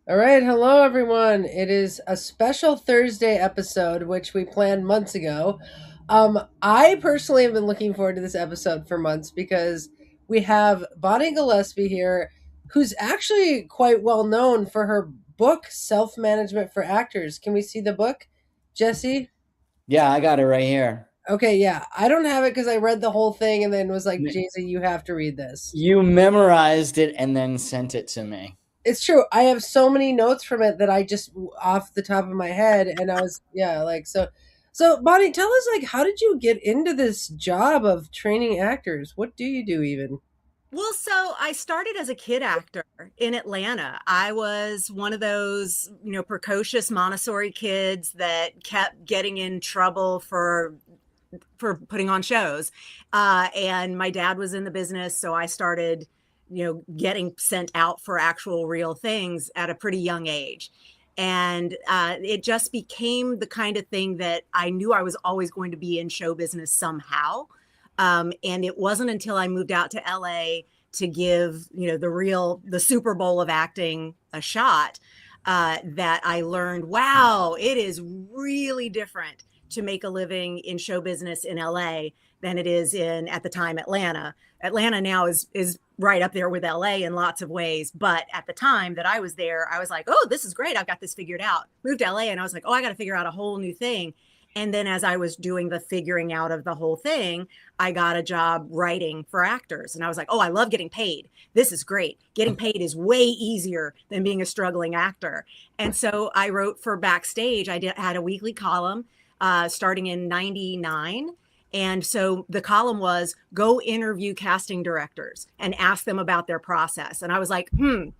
All right, hello everyone. It is a special Thursday episode, which we planned months ago. I personally have been looking forward to this episode for months because we have Bonnie Gillespie here, who's actually quite well known for her book, Self Management for Actors. Can we see the book, Jesse? Yeah, I got it right here. Okay, yeah. I don't have it because I read the whole thing and then was like, Jason, you have to read this. You memorized it and then sent it to me. It's true. I have so many notes from it that I just off the top of my head, and I was yeah, like so. So Bonnie, tell us like how did you get into this job of training actors? What do you do even? Well, so I started as a kid actor in Atlanta. I was one of those, precocious Montessori kids that kept getting in trouble for putting on shows. And my dad was in the business, so I started, getting sent out for actual real things at a pretty young age. And it just became the kind of thing that I knew I was always going to be in show business somehow. And it wasn't until I moved out to LA to give, the Super Bowl of acting a shot that I learned, wow, it is really different to make a living in show business in LA than it is in, at the time, Atlanta. Atlanta now is right up there with LA in lots of ways. But at the time that I was there, I was like, oh, this is great. I've got this figured out. Moved to LA and I was like, oh, I got to figure out a whole new thing. And then as I was doing the figuring out of the whole thing, I got a job writing for actors. And I was like, oh, I love getting paid. This is great. Getting paid is way easier than being a struggling actor. And so I wrote for Backstage. Had a weekly column starting in 99. And so the column was go interview casting directors and ask them about their process. And I was like, you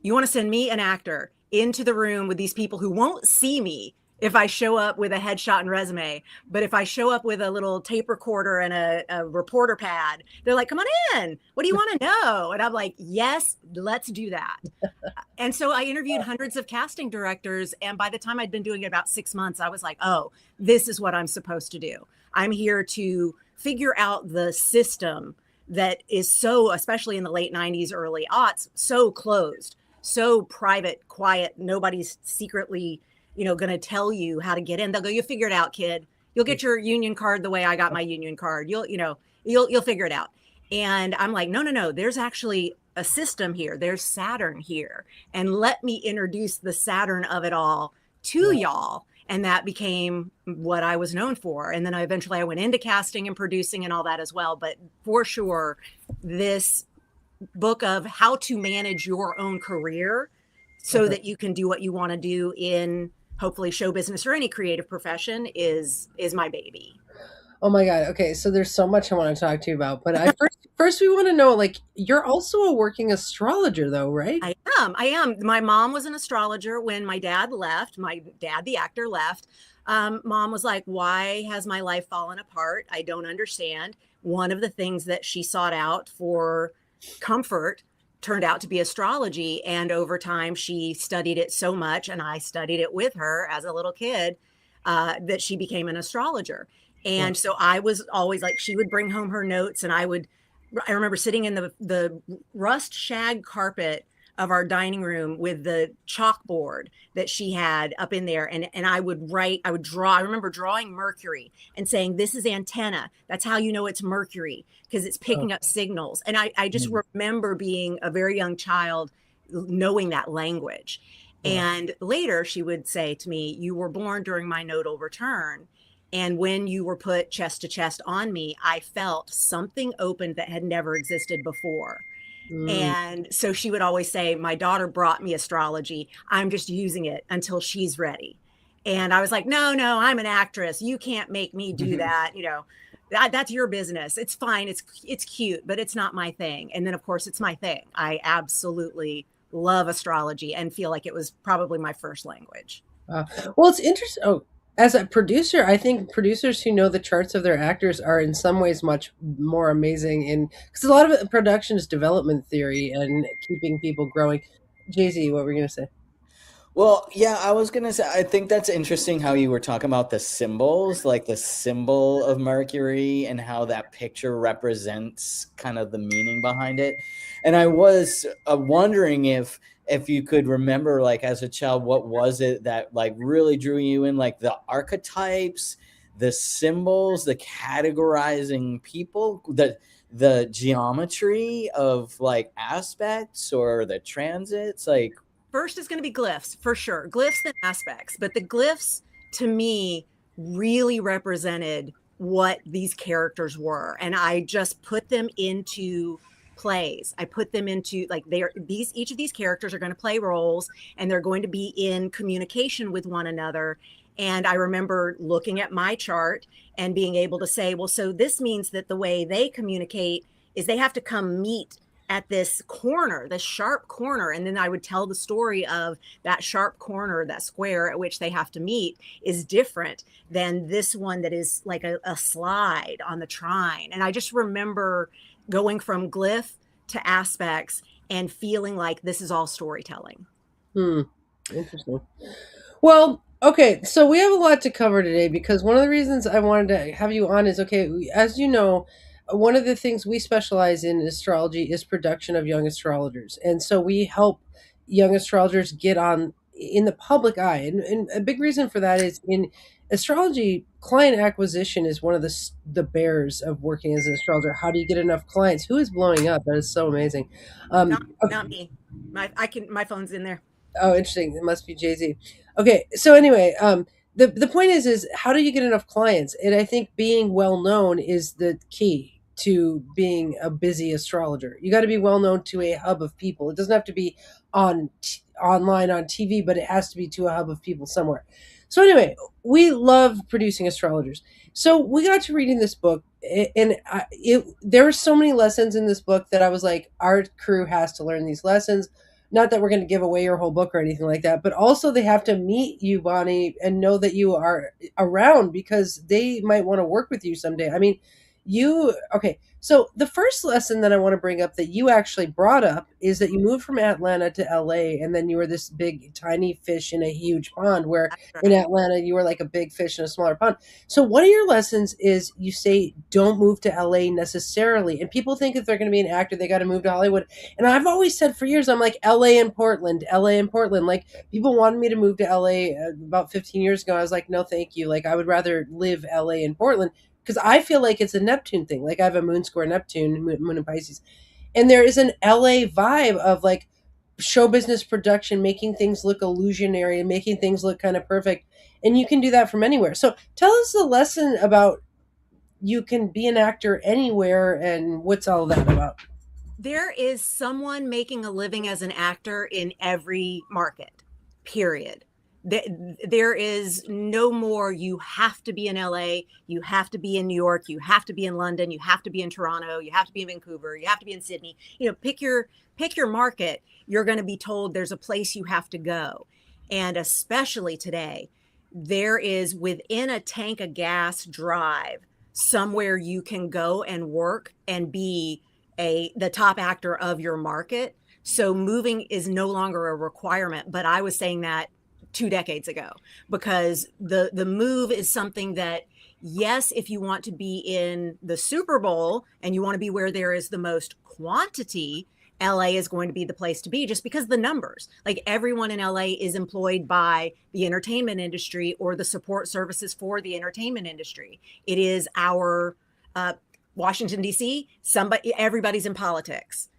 want to send me, an actor, into the room with these people who won't see me if I show up with a headshot and resume. But if I show up with a little tape recorder and a reporter pad, they're like, come on in. What do you want to know? And I'm like, yes, let's do that. And so I interviewed hundreds of casting directors. And by the time I'd been doing it about 6 months, I was like, oh, this is what I'm supposed to do. I'm here to figure out the system that is so, especially in the late 90s, early aughts, so closed, so private, quiet. Nobody's secretly, going to tell you how to get in. They'll go, you figure it out, kid. You'll get your union card the way I got my union card. You'll figure it out. And I'm like, no, no, no. There's actually a system here. There's Saturn here. And let me introduce the Saturn of it all to y'all. And that became what I was known for. And then I went into casting and producing and all that as well. But for sure, this book of how to manage your own career so that you can do what you want to do in hopefully show business or any creative profession is my baby. Oh my god. Okay, so there's so much I want to talk to you about, but I first we want to know like you're also a working astrologer though, right? I am. My mom was an astrologer when my dad left. My dad, the actor, left. Mom was like, why has my life fallen apart? I don't understand. One of the things that she sought out for comfort turned out to be astrology. And over time, she studied it so much, and I studied it with her as a little kid, that she became an astrologer. Yeah. And so I was always like, she would bring home her notes, and I remember sitting in the rust shag carpet of our dining room with the chalkboard that she had up in there. And I would write, I would draw. I remember drawing Mercury and saying, this is antenna. That's how you know it's Mercury, because it's Oh. picking up signals. And I just remember being a very young child knowing that language. Yeah. And later she would say to me, you were born during my nodal return. And when you were put chest to chest on me, I felt something opened that had never existed before. Mm. And so she would always say, my daughter brought me astrology. I'm just using it until she's ready. And I was like, no, no, I'm an actress. You can't make me do that. That's your business. It's fine. It's cute, but it's not my thing. And then of course it's my thing. I absolutely love astrology and feel like it was probably my first language. Uh, well, it's interesting. Oh, as a producer, I think producers who know the charts of their actors are in some ways much more amazing in because a lot of it, production is development theory and keeping people growing. Jay Z, what were you gonna say? Well, yeah, I was gonna say, I think that's interesting how you were talking about the symbols, like the symbol of Mercury and how that picture represents kind of the meaning behind it. And I was wondering if if you could remember, like as a child, what was it that like really drew you in, like the archetypes, the symbols, the categorizing people, the geometry of like aspects or the transits, like First is going to be glyphs for sure, glyphs and aspects, but the glyphs to me really represented what these characters were, and I just put them into plays. I put them into, like, they're these, each of these characters are going to play roles, and they're going to be in communication with one another. And I remember looking at my chart and being able to say, well, so this means that the way they communicate is they have to come meet at this corner, this sharp corner. And then I would tell the story of that sharp corner, that square at which they have to meet is different than this one that is like a slide on the trine. And I just remember going from glyph to aspects and feeling like this is all storytelling. Hmm. Interesting. Well, okay, so we have a lot to cover today because one of the reasons I wanted to have you on is okay, as you know, one of the things we specialize in astrology is production of young astrologers. And so we help young astrologers get on in the public eye. And a big reason for that is in astrology, client acquisition is one of the bears of working as an astrologer. How do you get enough clients? Who is blowing up? That is so amazing. Not Okay. not me. My phone's in there. Oh, interesting. It must be Jay Z. Okay, so anyway, the point is how do you get enough clients? And I think being well known is the key to being a busy astrologer. You got to be well known to a hub of people. It doesn't have to be online on TV, but it has to be to a hub of people somewhere. So anyway, we love producing astrologers. So we got to reading this book, and there were so many lessons in this book that I was like, our crew has to learn these lessons. Not that we're going to give away your whole book or anything like that, but also they have to meet you, Bonnie, and know that you are around because they might want to work with you someday. I mean, okay. So the first lesson that I want to bring up that you actually brought up is that you moved from Atlanta to LA and then you were this big, tiny fish in a huge pond, where That's in right. Atlanta you were like a big fish in a smaller pond. So one of your lessons is you say don't move to LA necessarily. And people think if they're going to be an actor, they got to move to Hollywood. And I've always said for years, I'm like, LA and Portland, LA and Portland. Like, people wanted me to move to LA about 15 years ago. I was like, no, thank you. Like, I would rather live LA and Portland because I feel like it's a Neptune thing. Like, I have a moon square Neptune, moon in Pisces. And there is an LA vibe of like show business production, making things look illusionary and making things look kind of perfect. And you can do that from anywhere. So tell us the lesson about you can be an actor anywhere and what's all that about. There is someone making a living as an actor in every market, period. There is no more, you have to be in LA, you have to be in New York, you have to be in London, you have to be in Toronto, you have to be in Vancouver, you have to be in Sydney. Pick your market. You're going to be told there's a place you have to go. And especially today, there is, within a tank of gas drive, somewhere you can go and work and be the top actor of your market. So moving is no longer a requirement. But I was saying that 2 decades ago, because the move is something that, yes, if you want to be in the Super Bowl and you want to be where there is the most quantity, LA is going to be the place to be, just because the numbers. Like, everyone in LA is employed by the entertainment industry or the support services for the entertainment industry. It is our Washington, D.C., everybody's in politics.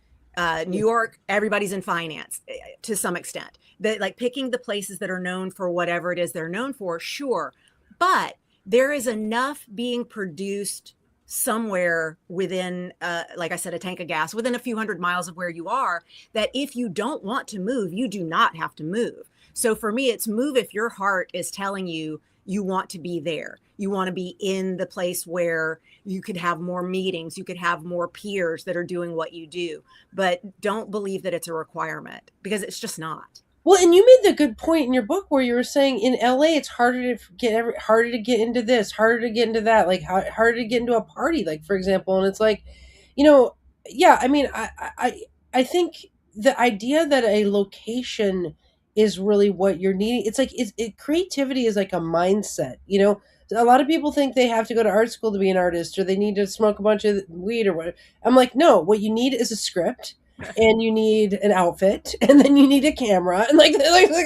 New York, everybody's in finance to some extent. Like, picking the places that are known for whatever it is they're known for, sure. But there is enough being produced somewhere within, like I said, a tank of gas, within a few hundred miles of where you are, that if you don't want to move, you do not have to move. So for me, it's move if your heart is telling you you want to be there. You want to be in the place where you could have more meetings, you could have more peers that are doing what you do. But don't believe that it's a requirement, because it's just not. Well, and you made the good point in your book where you were saying in LA it's harder to get into this, harder to get into that, like harder to get into a party, like, for example. And it's like, you know, yeah. I mean, I think the idea that a location is really what you're needing. It's like creativity is like a mindset. You know, a lot of people think they have to go to art school to be an artist, or they need to smoke a bunch of weed or whatever. I'm like, no. What you need is a script. and you need an outfit, and then you need a camera, and like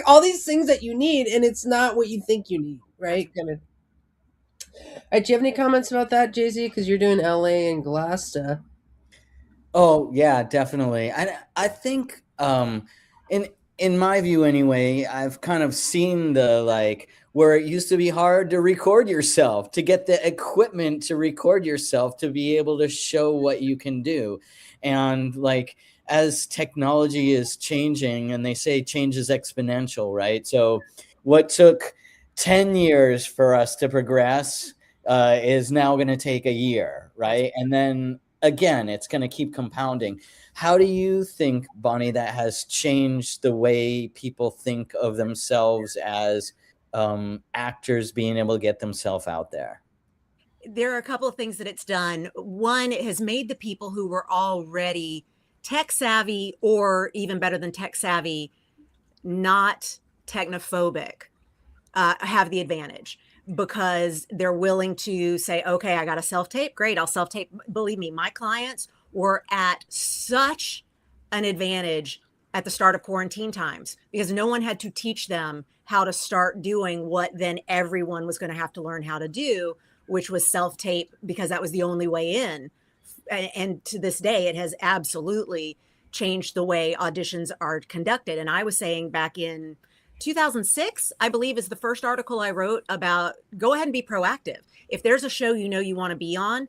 all these things that you need, and it's not what you think you need, right? Kind of. Do you have any comments about that, Jay Z? Because you're doing LA and Glasta. Oh yeah, definitely. I think in in my view anyway, I've kind of seen the like where it used to be hard to record yourself, to get the equipment to record yourself to be able to show what you can do. And like as technology is changing and they say change is exponential, right? So what took 10 years for us to progress is now going to take a year, right? And then again, it's going to keep compounding. How do you think, Bonnie, that has changed the way people think of themselves as actors being able to get themselves out there? There are a couple of things that it's done. One, it has made the people who were already tech savvy, or even better than tech savvy, not technophobic, have the advantage because they're willing to say, okay, I got a self tape. Great. I'll self tape. Believe me, my clients were at such an advantage at the start of quarantine times because no one had to teach them how to start doing what then everyone was going to have to learn how to do, which was self tape, because that was the only way in. And to this day, it has absolutely changed the way auditions are conducted. And I was saying back in 2006, I believe, is the first article I wrote about go ahead and be proactive. If there's a show you know you want to be on,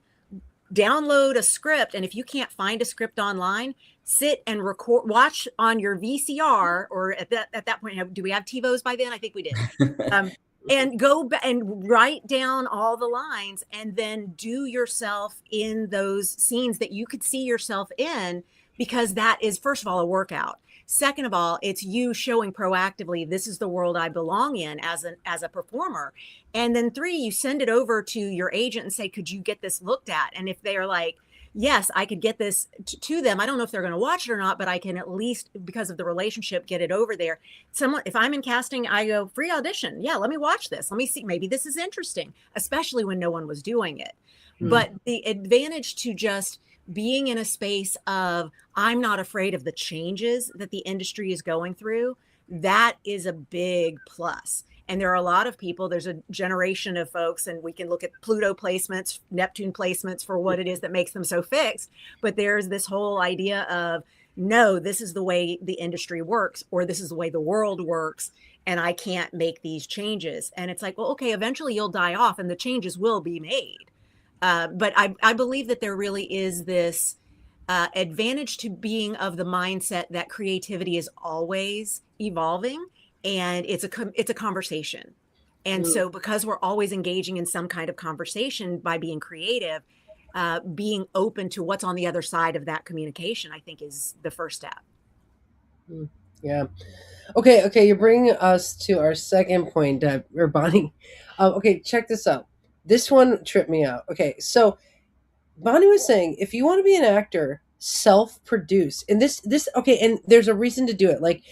download a script. And if you can't find a script online, sit and record, watch on your VCR, or at that point, do we have TiVos by then? I think we did. And go back and write down all the lines and then do yourself in those scenes that you could see yourself in, because that is, first of all, a workout. Second of all, it's you showing proactively, this is the world I belong in as a performer. And then three, you send it over to your agent and say, could you get this looked at? And if they are like, yes, I could get this to them. I don't know if they're going to watch it or not, but I can at least, because of the relationship, get it over there. Someone, if I'm in casting, I go, free audition. Yeah, let me watch this. Let me see. Maybe this is interesting, especially when no one was doing it. But the advantage to just being in a space of, I'm not afraid of the changes that the industry is going through, that is a big plus. And there are a lot of people, there's a generation of folks, and we can look at Pluto placements, Neptune placements for what it is that makes them so fixed. But there's this whole idea of, no, this is the way the industry works, or this is the way the world works, and I can't make these changes. And it's like, well, okay, eventually you'll die off and the changes will be made. But I believe that there really is this advantage to being of the mindset that creativity is always evolving, and it's a conversation. And so because we're always engaging in some kind of conversation by being creative, being open to what's on the other side of that communication, I think, is the first step. Yeah. Okay. You're bringing us to our second point, or Bonnie. Okay, check this out. This one tripped me out. Okay, so Bonnie was saying if you want to be an actor, self-produce. And this okay, and there's a reason to do it. Like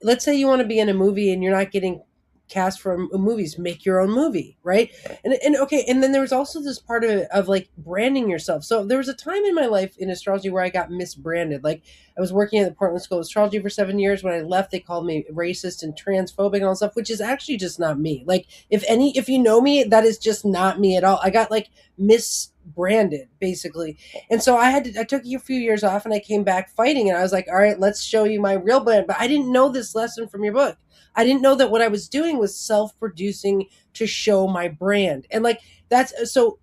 let's say you want to be in a movie and you're not getting cast for movies, make your own movie, right? And okay, and then there was also this part of like branding yourself. So there was a time in my life in astrology where I got misbranded. Like I was working at the Portland School of Astrology for 7 years. When I left, they called me racist and transphobic and all stuff, which is actually just not me. Like if you know me, that is just not me at all. I got like misbranded basically. And so I took a few years off and I came back fighting, and I was like, all right, let's show you my real brand. But I didn't know this lesson from your book. I didn't know that what I was doing was self-producing to show my brand. And like that's so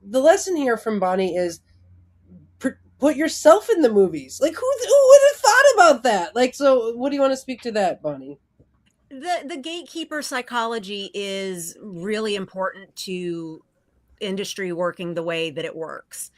the lesson here from Bonnie is put yourself in the movies. Like who would have thought about that? Like, so what do you want to speak to that, Bonnie? The gatekeeper psychology is really important to industry working the way that it works.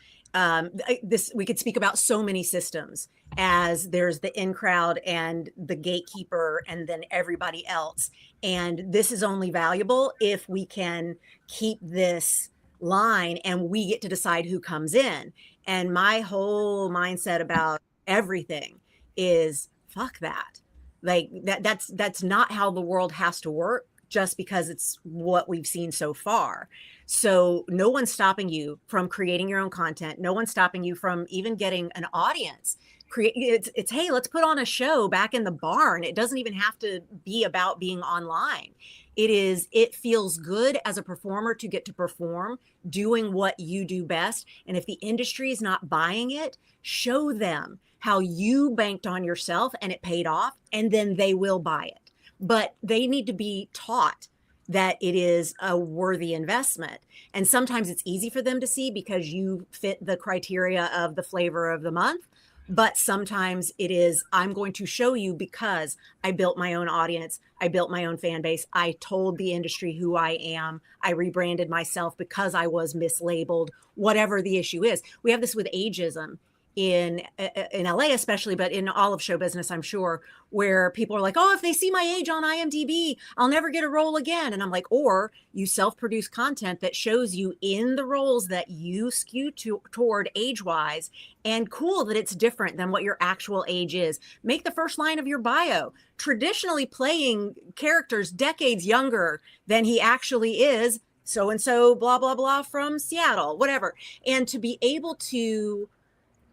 This, we could speak about so many systems, as there's the in crowd and the gatekeeper and then everybody else. And this is only valuable if we can keep this line and we get to decide who comes in. And my whole mindset about everything is fuck that. Like that's not how the world has to work, just because it's what we've seen so far. So no one's stopping you from creating your own content. No one's stopping you from even getting an audience. create. It's hey, let's put on a show back in the barn. It doesn't even have to be about being online. It feels good as a performer to get to perform doing what you do best. And if the industry is not buying it, show them how you banked on yourself and it paid off, and then they will buy it. But they need to be taught that it is a worthy investment. And sometimes it's easy for them to see because you fit the criteria of the flavor of the month. But sometimes it is, I'm going to show you because I built my own audience. I built my own fan base. I told the industry who I am. I rebranded myself because I was mislabeled, whatever the issue is. We have this with ageism in LA especially, but in all of show business, I'm sure, where people are like, oh, if they see my age on IMDb, I'll never get a role again. And I'm like, or you self-produce content that shows you in the roles that you skew toward age-wise, and cool that it's different than what your actual age is. Make the first line of your bio traditionally playing characters decades younger than he actually is, so and so blah blah blah from Seattle, whatever. And to be able to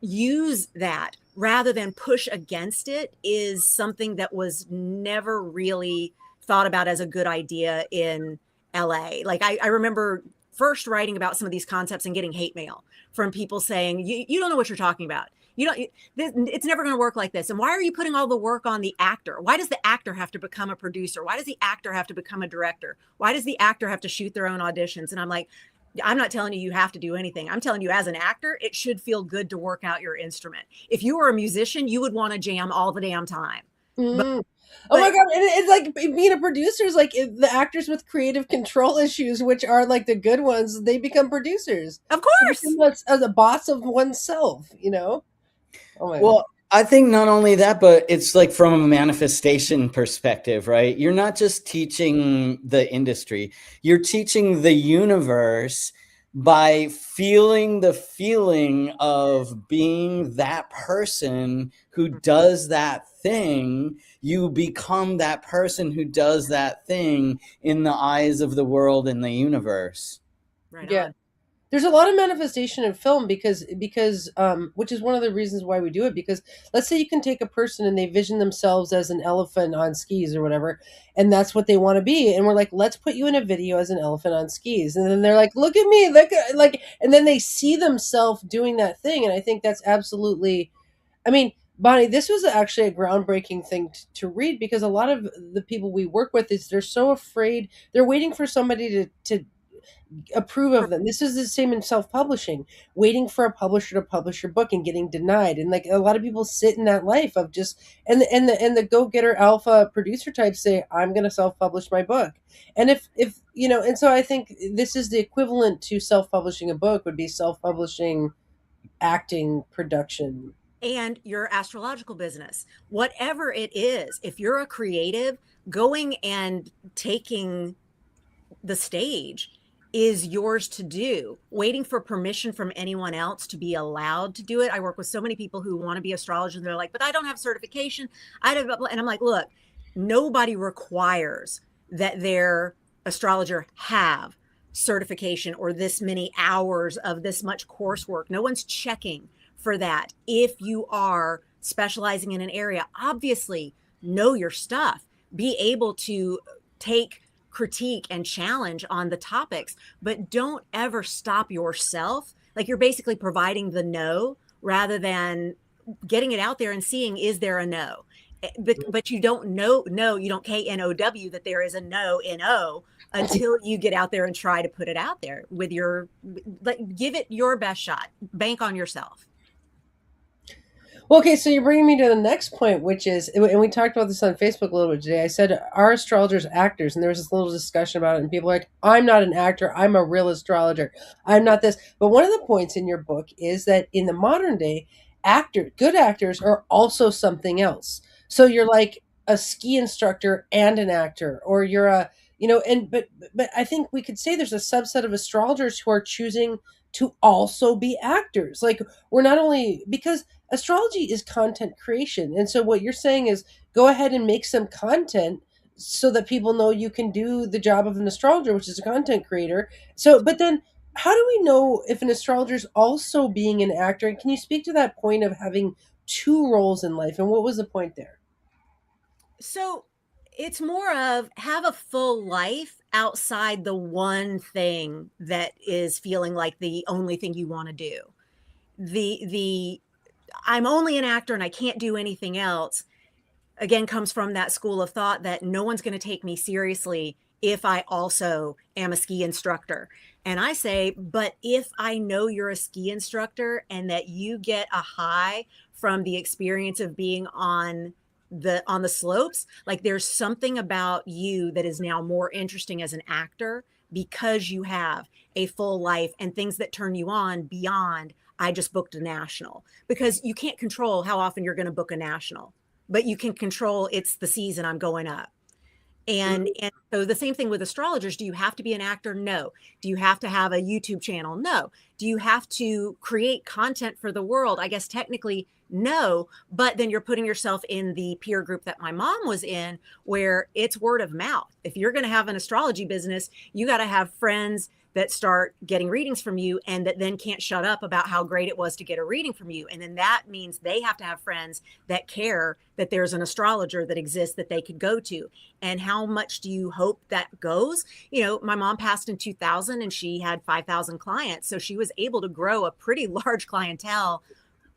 use that rather than push against it is something that was never really thought about as a good idea in LA. Like I remember first writing about some of these concepts and getting hate mail from people saying, you don't know what you're talking about. You don't, it's never going to work like this. And why are you putting all the work on the actor? Why does the actor have to become a producer? Why does the actor have to become a director? Why does the actor have to shoot their own auditions? And I'm like, I'm not telling you have to do anything. I'm telling you, as an actor, it should feel good to work out your instrument. If you were a musician, you would want to jam all the damn time. Oh my god! It's like being a producer is like the actors with creative control issues, which are like the good ones. They become producers, of course, as a boss of oneself. You know. Oh my Well, god. I think not only that, but it's like from a manifestation perspective, right? You're not just teaching the industry, you're teaching the universe by feeling the feeling of being that person who does that thing. You become that person who does that thing in the eyes of the world and the universe. Right Yeah. on. There's a lot of manifestation in film because which is one of the reasons why we do it, because let's say you can take a person and they vision themselves as an elephant on skis or whatever, and that's what they want to be, and we're like, let's put you in a video as an elephant on skis, and then they're like, look at me, look at, like, and then they see themselves doing that thing. And I think that's absolutely, I mean, Bonnie, this was actually a groundbreaking thing to read, because a lot of the people we work with is they're so afraid, they're waiting for somebody to approve of them. This is the same in self-publishing, waiting for a publisher to publish your book and getting denied. And like a lot of people sit in that life of just, and the go-getter alpha producer types say, I'm going to self-publish my book. And if you know, and so I think this is the equivalent to self-publishing a book would be self-publishing acting production. And your astrological business, whatever it is, if you're a creative, going and taking the stage is yours to do. Waiting for permission from anyone else to be allowed to do it. I work with so many people who want to be astrologers and they're like, but I don't have certification. I don't, and I'm like, look, nobody requires that their astrologer have certification or this many hours of this much coursework. No one's checking for that. If you are specializing in an area, obviously know your stuff, be able to take critique and challenge on the topics, but don't ever stop yourself. Like you're basically providing the no rather than getting it out there and seeing, is there a no? But you don't know, no, you don't KNOW that there is a no NO until you get out there and try to put it out there with your, like, give it your best shot, bank on yourself. Well, okay, so you're bringing me to the next point, which is, and we talked about this on Facebook a little bit today. I said, are astrologers actors? And there was this little discussion about it, and people are like, I'm not an actor. I'm a real astrologer. I'm not this. But one of the points in your book is that in the modern day, good actors are also something else. So you're like a ski instructor and an actor, or you're a, you know, and but I think we could say there's a subset of astrologers who are choosing to also be actors. Like we're not only, because astrology is content creation. And so what you're saying is go ahead and make some content so that people know you can do the job of an astrologer, which is a content creator. So, but then how do we know if an astrologer is also being an actor? And can you speak to that point of having two roles in life, and what was the point there? So it's more of have a full life outside the one thing that is feeling like the only thing you want to do. The I'm only an actor and I can't do anything else again comes from that school of thought that no one's going to take me seriously if I also am a ski instructor. And I say, but if I know you're a ski instructor and that you get a high from the experience of being on the slopes, like there's something about you that is now more interesting as an actor because you have a full life and things that turn you on beyond I just booked a national, because you can't control how often you're going to book a national, but you can control it's the season I'm going up. And so the same thing with astrologers. Do you have to be an actor? No. Do you have to have a YouTube channel? No. Do you have to create content for the world? I guess technically no, but then you're putting yourself in the peer group that my mom was in, where it's word of mouth. If you're going to have an astrology business, you got to have friends that start getting readings from you and that then can't shut up about how great it was to get a reading from you. And then that means they have to have friends that care that there's an astrologer that exists that they could go to. And how much do you hope that goes? You know, my mom passed in 2000 and she had 5,000 clients. So she was able to grow a pretty large clientele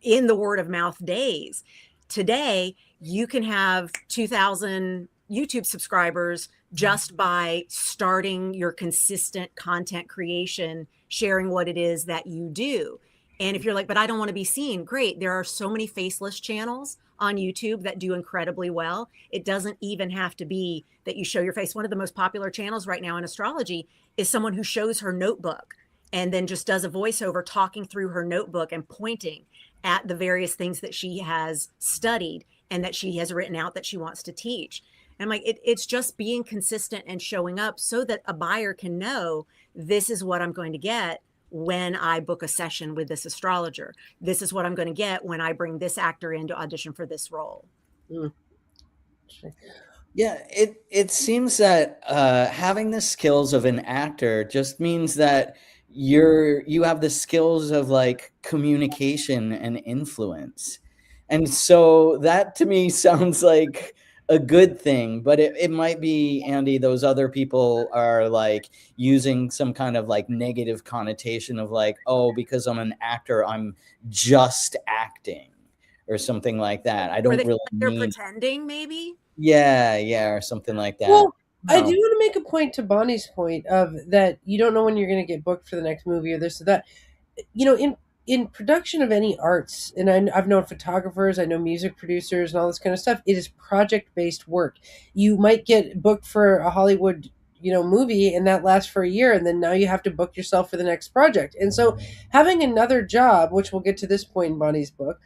in the word of mouth days. Today, you can have 2,000 YouTube subscribers just by starting your consistent content creation, sharing what it is that you do. And if you're like, but I don't want to be seen, great. There are so many faceless channels on YouTube that do incredibly well. It doesn't even have to be that you show your face. One of the most popular channels right now in astrology is someone who shows her notebook and then just does a voiceover talking through her notebook and pointing at the various things that she has studied and that she has written out that she wants to teach. And I'm like, it's just being consistent and showing up so that a buyer can know this is what I'm going to get when I book a session with this astrologer. This is what I'm going to get when I bring this actor in to audition for this role. Mm. Yeah, it seems that having the skills of an actor just means that you have the skills of like communication and influence. And so that to me sounds like a good thing, but it might be, Andy, those other people are like using some kind of like negative connotation of like, oh, because I'm an actor, I'm just acting or something like that. I Or don't they feel really like they're mean, pretending, maybe. yeah, or something like that. Well, I do No. want to make a point to Bonnie's point of that you don't know when you're going to get booked for the next movie or this or that. You know, in production of any arts, and I've known photographers, I know music producers, and all this kind of stuff. It is project based work. You might get booked for a Hollywood, movie, and that lasts for a year, and then now you have to book yourself for the next project. And so, having another job, which we'll get to this point in Bonnie's book,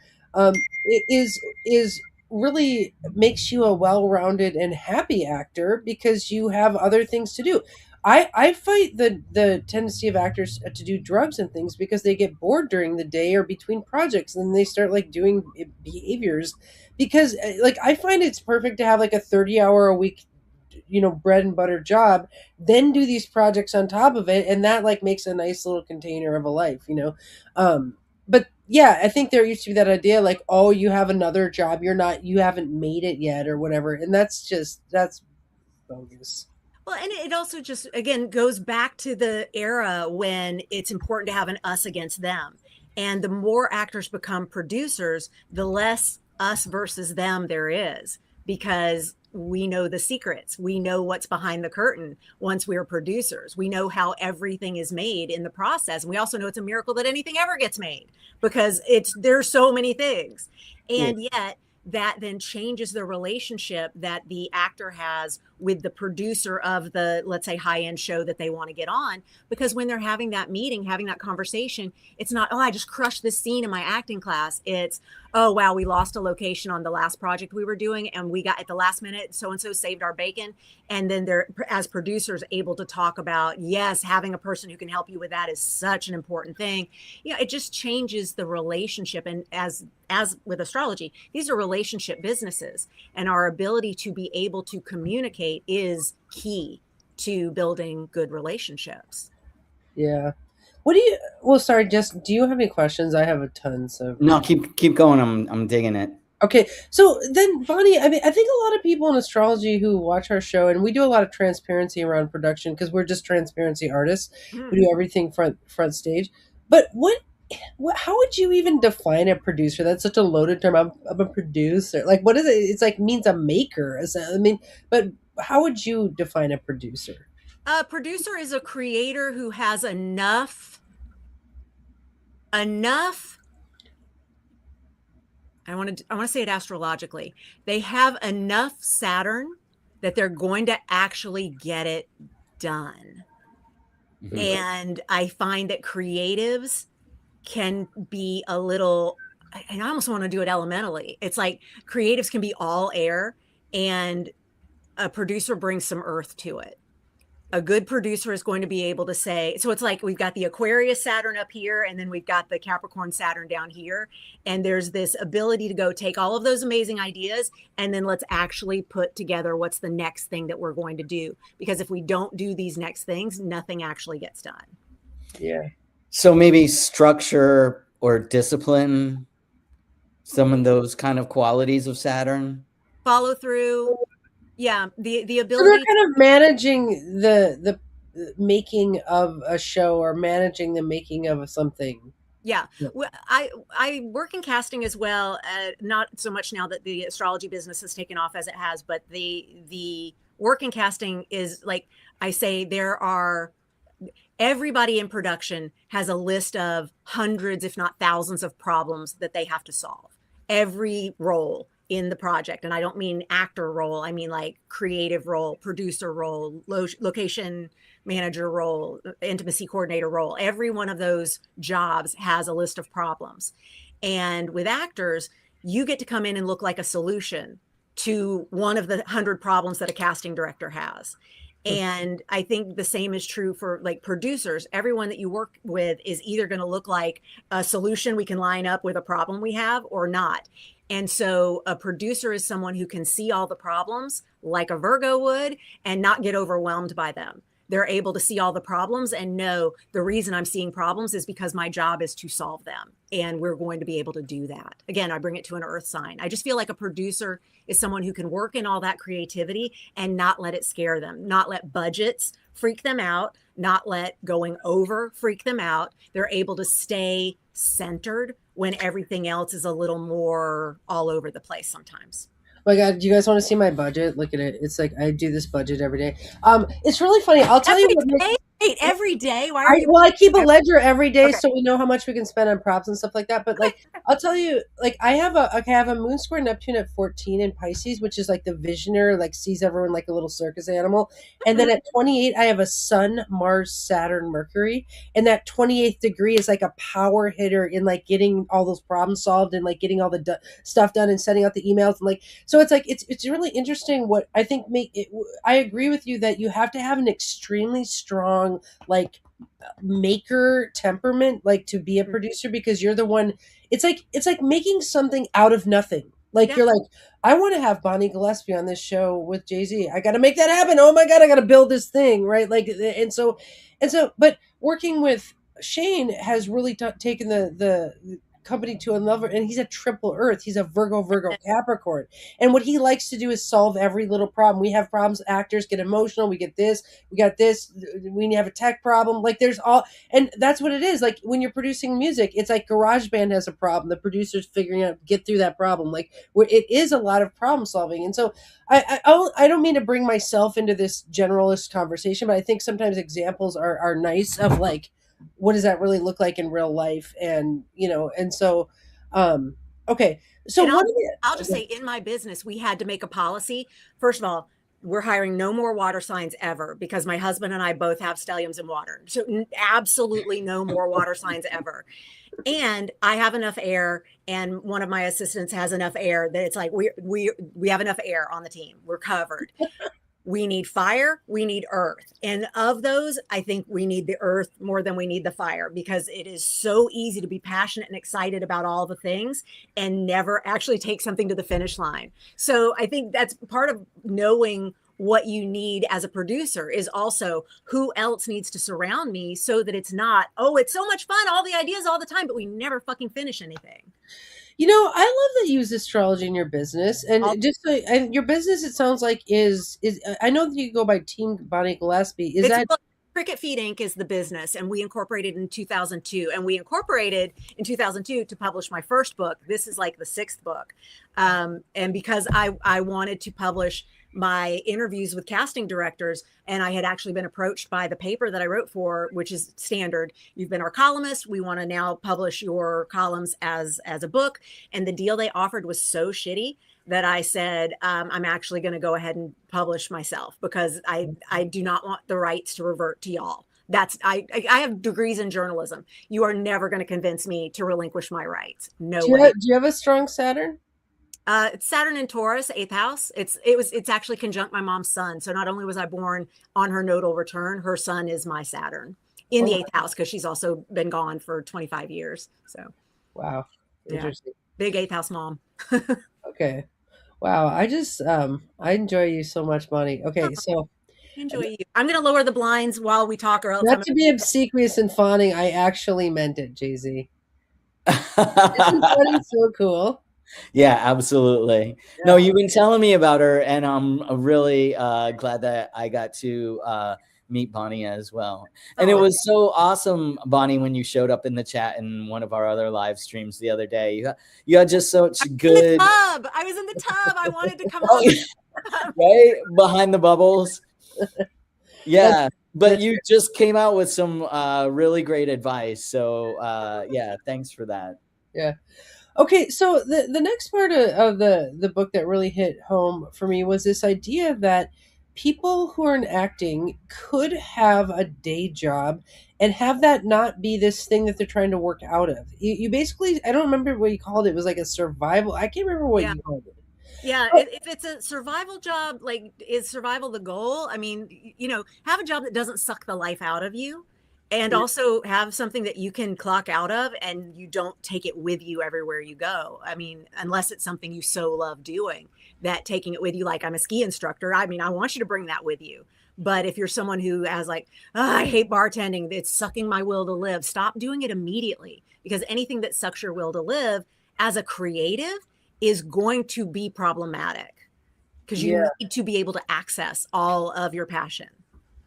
is really makes you a well-rounded and happy actor because you have other things to do. I fight the tendency of actors to do drugs and things because they get bored during the day or between projects, and then they start like doing behaviors because like I find it's perfect to have like a 30-hour a week bread and butter job, then do these projects on top of it, and that like makes a nice little container of a life. But yeah, I think there used to be that idea like, oh, you have another job, you haven't made it yet or whatever, and that's bogus. Well, and it also just, again, goes back to the era when it's important to have an us against them. And the more actors become producers, the less us versus them there is, because we know the secrets. We know what's behind the curtain once we're producers. We know how everything is made in the process. And we also know it's a miracle that anything ever gets made because there's so many things. Yeah. And yet that then changes the relationship that the actor has with the producer of the, let's say, high-end show that they want to get on. Because when they're having that meeting, having that conversation, it's not, oh, I just crushed this scene in my acting class. It's, oh, wow, we lost a location on the last project we were doing, and we got at the last minute, so-and-so saved our bacon. And then they're, as producers, able to talk about, yes, having a person who can help you with that is such an important thing. It just changes the relationship. And as with astrology, these are relationship businesses, and our ability to be able to communicate is key to building good relationships. Yeah. What do you? Well, sorry. Just do you have any questions? I have a ton. So No, keep going. I'm digging it. okay. So then, Bonnie, I mean, I think a lot of people in astrology who watch our show, and we do a lot of transparency around production because we're just transparency artists. We Mm. do everything front stage. But how would you even define a producer? That's such a loaded term. I'm a producer. Like, what is it? It's like means a maker. I mean, but how would you define a producer? A producer is a creator who has enough. I want to say it astrologically. They have enough Saturn that they're going to actually get it done. Mhm. And I find that creatives can be a little, and I almost want to do it elementally. It's like creatives can be all air, and a producer brings some earth to it. A good producer is going to be able to say, so it's like we've got the Aquarius Saturn up here, and then we've got the Capricorn Saturn down here. And there's this ability to go take all of those amazing ideas, and then let's actually put together what's the next thing that we're going to do. Because if we don't do these next things, nothing actually gets done. Yeah. So maybe structure or discipline, some of those kind of qualities of Saturn. Follow through. Yeah, the So they're ability. kind of managing the making of a show or managing the making of something. Yeah. Yeah. I work in casting as well. Not so much now that the astrology business has taken off as it has, but the work in casting is like I say, everybody in production has a list of hundreds, if not thousands, of problems that they have to solve. Every role in the project, and I don't mean actor role, I mean like creative role, producer role, location manager role, intimacy coordinator role. Every one of those jobs has a list of problems. And with actors, you get to come in and look like a solution to one of the 100 problems that a casting director has. And I think the same is true for like producers. Everyone that you work with is either going to look like a solution we can line up with a problem we have or not. And so a producer is someone who can see all the problems like a Virgo would and not get overwhelmed by them. They're able to see all the problems and know the reason I'm seeing problems is because my job is to solve them. And we're going to be able to do that. Again, I bring it to an earth sign. I just feel like a producer is someone who can work in all that creativity and not let it scare them, not let budgets freak them out, not let going over freak them out. They're able to stay centered when everything else is a little more all over the place sometimes. Oh my God, do you guys want to see my budget? Look at it. It's like I do this budget every day. It's really funny. I'll tell you Every what day? Wait, every day? Why are you? I keep a ledger every day Okay. so we know how much we can spend on props and stuff like that. But like I'll tell you, like I have a moon square Neptune at 14 in Pisces, which is like the visioner, like sees everyone like a little circus animal. And then at 28, I have a Sun, Mars, Saturn, Mercury, and that 28th degree is like a power hitter in like getting all those problems solved and like getting all the stuff done and sending out the emails and like so it's like it's really interesting what I think I agree with you that you have to have an extremely strong like maker temperament like to be a producer because you're the one it's like making something out of nothing like Yeah. you're like I want to have Bonnie Gillespie on this show with Jay-Z. I got to make that happen. Oh my God, I got to build this thing, right? Like and so but working with Shane has really taken the company to another, and he's a triple earth. He's a Virgo Capricorn, and what he likes to do is solve every little problem. We have problems, actors get emotional, we get this, we got this, we have a tech problem, like there's all, and that's what it is. Like when you're producing music, it's like GarageBand has a problem, the producer's figuring out get through that problem, like where it is a lot of problem solving. And so I don't mean to bring myself into this generalist conversation, but I think sometimes examples are nice of like what does that really look like in real life, and and so okay, so And what I'll just say in my business, we had to make a policy. First of all, we're hiring no more water signs ever because my husband and I both have stelliums in water. So absolutely no more water signs ever. And I have enough air, and one of my assistants has enough air that it's like we have enough air on the team. We're covered. We need fire, we need earth. And of those, I think we need the earth more than we need the fire because it is so easy to be passionate and excited about all the things and never actually take something to the finish line. So I think that's part of knowing what you need as a producer is also who else needs to surround me so that it's not, oh, it's so much fun, all the ideas all the time, but we never fucking finish anything. I love that you use astrology in your business, and All, and your business. It sounds like is I know that you go by Team Bonnie Gillespie. Is it's that Cricket Feed Inc. is the business, and we incorporated in 2002. And we incorporated in 2002 to publish my first book. This is like the sixth book. And because I wanted to publish my interviews with casting directors, and I had actually been approached by the paper that I wrote for, which is Standard. You've been our columnist. We want to now publish your columns as a book. And the deal they offered was so shitty that I said, I'm actually going to go ahead and publish myself because I do not want the rights to revert to y'all. I have degrees in journalism. You are never going to convince me to relinquish my rights. No way. do you have a strong Saturn? It's Saturn in Taurus, 8th house. It's actually conjunct my mom's sun. So not only was I born on her nodal return, her sun is my Saturn in the 8th house because she's also been gone for 25 years. So wow, interesting. Yeah. Big 8th house mom. Okay. Wow. I enjoy you so much, Bonnie. Okay. So enjoy you. I'm going to lower the blinds while we talk or else not to be obsequious and fawning. I actually meant it, Jay-Z. Isn't Bonnie so cool? Yeah, absolutely. Yeah. No, you've been telling me about her, and I'm really glad that I got to meet Bonnie as well. And it was so awesome, Bonnie, when you showed up in the chat in one of our other live streams the other day. You had just such good. I was in the tub. I wanted to come out. Right behind the bubbles. Yeah, but you just came out with some really great advice. So yeah, thanks for that. Yeah. Okay, so the next part of the book that really hit home for me was this idea that people who are in acting could have a day job and have that not be this thing that they're trying to work out of. You basically, I don't remember what you called it. It was like a survival. I can't remember what you called it. Yeah, if it's a survival job, like, is survival the goal? I mean, have a job that doesn't suck the life out of you. And also have something that you can clock out of and you don't take it with you everywhere you go. I mean, unless it's something you so love doing, that taking it with you, like I'm a ski instructor. I mean, I want you to bring that with you. But if you're someone who has like, I hate bartending, it's sucking my will to live, stop doing it immediately. Because anything that sucks your will to live as a creative is going to be problematic because you need to be able to access all of your passion.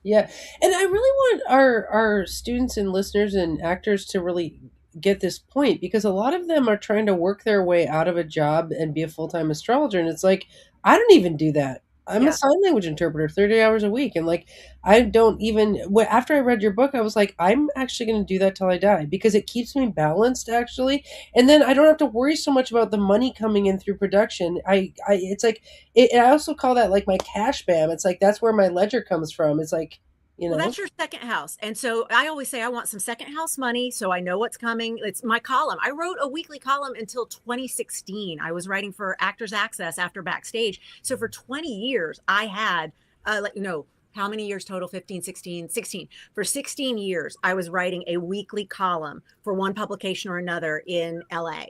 Yeah. And I really want our students and listeners and actors to really get this point, because a lot of them are trying to work their way out of a job and be a full-time astrologer. And it's like, I don't even do that. I'm a sign language interpreter 30 hours a week. And like, I don't even, after I read your book, I was like, I'm actually going to do that till I die because it keeps me balanced actually. And then I don't have to worry so much about the money coming in through production. It's like, I also call that like my cash bam. It's like, that's where my ledger comes from. It's like, well, that's your second house. And so I always say I want some second house money so I know what's coming. It's my column. I wrote a weekly column until 2016. I was writing for Actors Access after Backstage. So for 20 years, I had, how many years total? 15, 16. For 16 years, I was writing a weekly column for one publication or another in LA.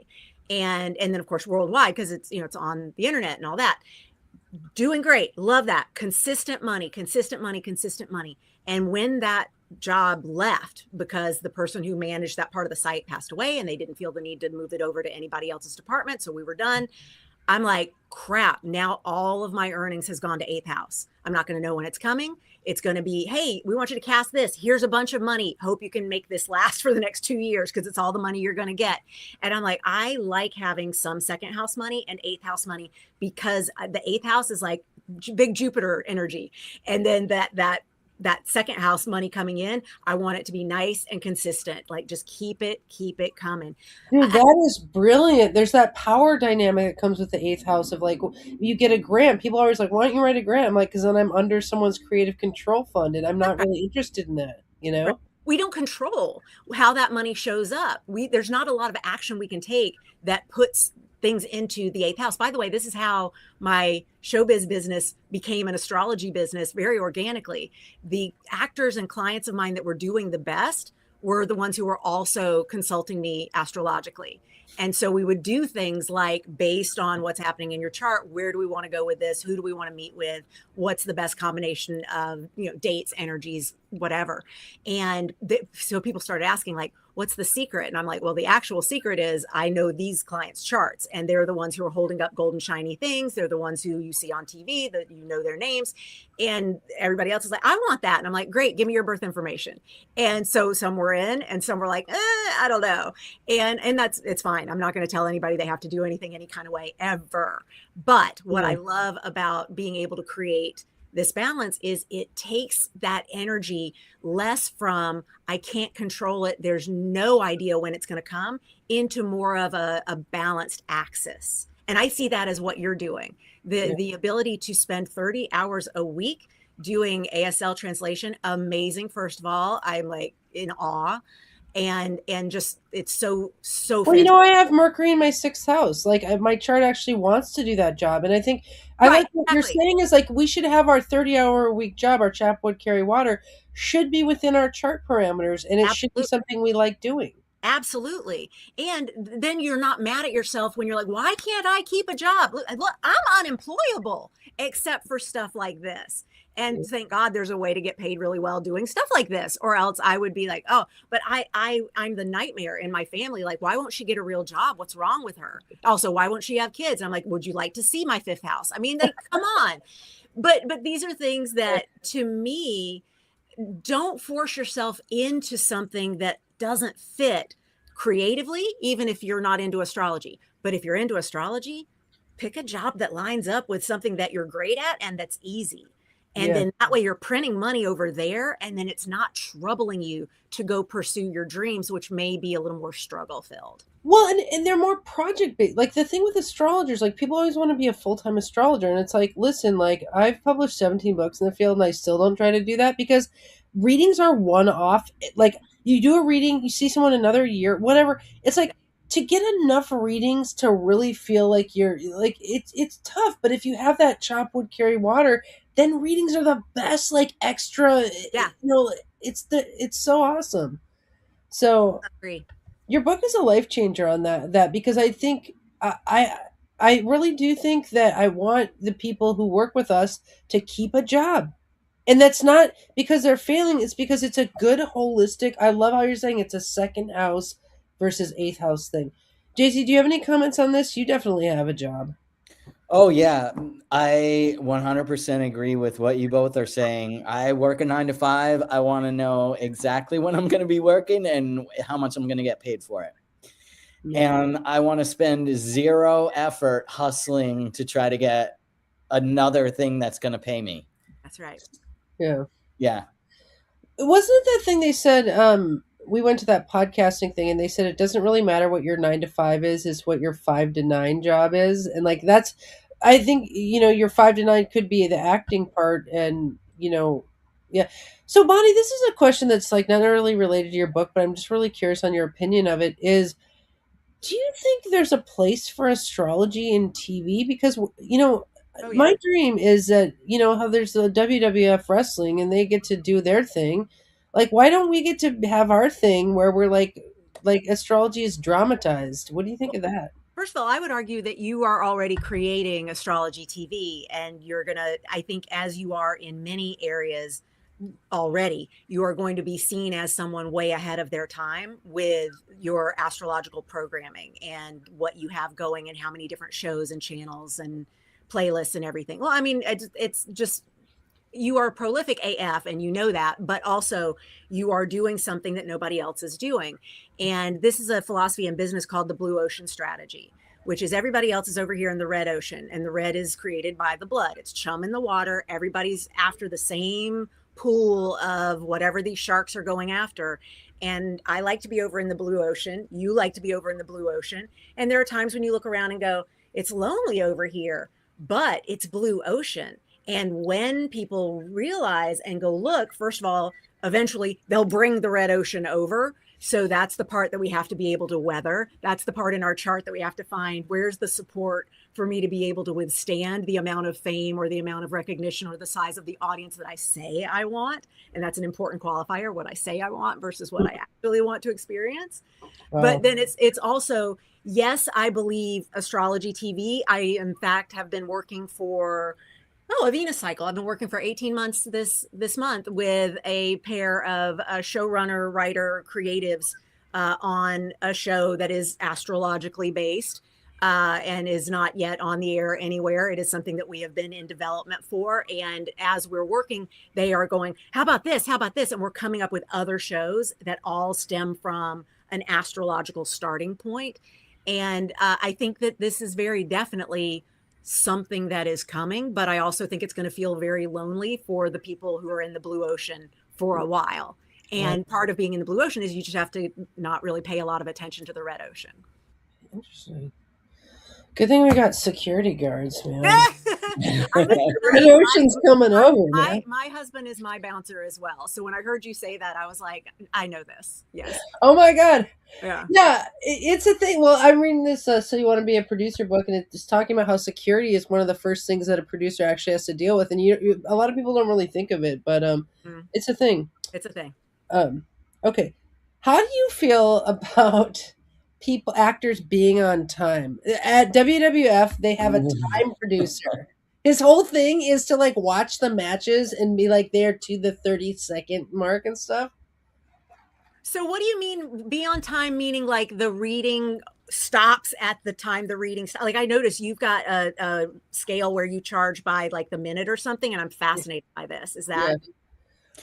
And then, of course, worldwide, because it's, it's on the internet and all that. Doing great. Love that. Consistent money. And when that job left because the person who managed that part of the site passed away and they didn't feel the need to move it over to anybody else's department, so we were done. I'm like, crap, now all of my earnings has gone to 8th house. I'm not going to know when it's coming. It's going to be, hey, we want you to cast this. Here's a bunch of money. Hope you can make this last for the next 2 years because it's all the money you're going to get. And I'm like, I like having some second house money and 8th house money because the 8th house is like big Jupiter energy. And then that second house money coming in, I want it to be nice and consistent. Like, just keep it coming. Dude, that is brilliant. There's that power dynamic that comes with the 8th house of like, you get a grant. People are always like, why don't you write a grant? I'm like, because then I'm under someone's creative control fund and I'm not really interested in that, We don't control how that money shows up. There's not a lot of action we can take that puts things into the 8th house. By the way, this is how my showbiz business became an astrology business very organically. The actors and clients of mine that were doing the best were the ones who were also consulting me astrologically. And so we would do things like, based on what's happening in your chart, where do we want to go with this? Who do we want to meet with? What's the best combination of, dates, energies, whatever. And so people started asking, like, what's the secret? And I'm like, well, the actual secret is I know these clients' charts, and they're the ones who are holding up golden shiny things. They're the ones who you see on TV, that you know their names. And everybody else is like, I want that. And I'm like, great, give me your birth information. And so some were in and some were like, I don't know. And it's fine. I'm not going to tell anybody they have to do anything any kind of way ever. But what I love about being able to create this balance is it takes that energy less from, I can't control it, there's no idea when it's going to come, into more of a balanced axis. And I see that as what you're doing. The ability to spend 30 hours a week doing ASL translation, amazing. First of all, I'm like in awe. And just, it's so well, fantastic. I have Mercury in my 6th house. Like, my chart actually wants to do that job. And I think like what you're saying is, like, we should have our 30-hour a week job, our chap wood carry water, should be within our chart parameters, and it should be something we like doing. Absolutely. And then you're not mad at yourself when you're like, why can't I keep a job? Look, I'm unemployable except for stuff like this. And thank God there's a way to get paid really well doing stuff like this, or else I would be like, oh, but I'm the nightmare in my family. Like, why won't she get a real job? What's wrong with her? Also, why won't she have kids? I'm like, would you like to see my 5th house? I mean, come on. But these are things that, to me, don't force yourself into something that doesn't fit creatively, even if you're not into astrology. But if you're into astrology, pick a job that lines up with something that you're great at and that's easy. And then that way you're printing money over there, and then it's not troubling you to go pursue your dreams, which may be a little more struggle filled. Well, and they're more project based. Like, the thing with astrologers, like, people always want to be a full-time astrologer. And it's like, listen, like, I've published 17 books in the field, and I still don't try to do that, because readings are one-off. Like, you do a reading, you see someone another year, whatever. It's like, to get enough readings to really feel like you're, like, it's tough. But if you have that chop wood carry water, then readings are the best, like, extra. It's so awesome. So I agree. Your book is a life changer on that, because I think I really do think that I want the people who work with us to keep a job. And that's not because they're failing, it's because it's a good holistic. I love how you're saying it's a 2nd house versus 8th house thing. JC, do you have any comments on this? You definitely have a job. Oh, yeah. I 100% agree with what you both are saying. I work a 9 to 5. I want to know exactly when I'm going to be working and how much I'm going to get paid for it. Yeah. And I want to spend 0 effort hustling to try to get another thing that's going to pay me. That's right. Yeah. Yeah. Wasn't it that thing they said, we went to that podcasting thing, and they said it doesn't really matter what your 9 to 5 is what your 5 to 9 job is. And, like, that's, I think, your 5 to 9 could be the acting part, and, yeah. So, Bonnie, this is a question that's, like, not really related to your book, but I'm just really curious on your opinion of it, is, do you think there's a place for astrology in TV? Because, my dream is that, how there's the WWF wrestling and they get to do their thing. Like, why don't we get to have our thing where we're like astrology is dramatized? What do you think of that? First of all, I would argue that you are already creating astrology TV, and you're going to, I think, as you are in many areas already, you are going to be seen as someone way ahead of their time with your astrological programming and what you have going and how many different shows and channels and playlists and everything. Well, I mean, it's just, you are prolific AF, and you know that, but also you are doing something that nobody else is doing. And this is a philosophy in business called the blue ocean strategy, which is everybody else is over here in the red ocean, and the red is created by the blood. It's chum in the water. Everybody's after the same pool of whatever these sharks are going after. And I like to be over in the blue ocean. You like to be over in the blue ocean. And there are times when you look around and go, it's lonely over here, but it's blue ocean. And when people realize and go, look, first of all, eventually they'll bring the red ocean over. So that's the part that we have to be able to weather. That's the part in our chart that we have to find. Where's the support for me to be able to withstand the amount of fame or the amount of recognition or the size of the audience that I say I want? And that's an important qualifier, what I say I want versus what I actually want to experience. Wow. But then it's also, Yes, I believe astrology TV. I, in fact, have been working for a Venus cycle. I've been working for 18 months this month with a pair of showrunner, writer, creatives on a show that is astrologically based and is not yet on the air anywhere. It is something that we have been in development for. And as we're working, they are going, how about this? How about this? And we're coming up with other shows that all stem from an astrological starting point. And I think that this is very definitely something that is coming, but I also think it's going to feel very lonely for the people who are in the blue ocean for a while. Right. And part of being in the blue ocean is you just have to not really pay a lot of attention to the red ocean. Interesting. Good thing we got security guards, man. I'm Red ocean's coming over, man. my husband is my bouncer as well. So when I heard you say that, I was like, I know this. Yes. Oh my god. Yeah. Yeah, it's a thing. Well, I'm reading this So You Want to Be a Producer book, and it's talking about how security is one of the first things that a producer actually has to deal with. And a lot of people don't really think of it, but it's a thing. It's a thing. Okay. How do you feel about actors being on time? At WWF, they have a time producer. His whole thing is to like watch the matches and be like there to the 30-second mark and stuff. So what do you mean be on time, meaning like the reading stops at the time the reading like I noticed you've got a scale where you charge by like the minute or something, and I'm fascinated by this. Is that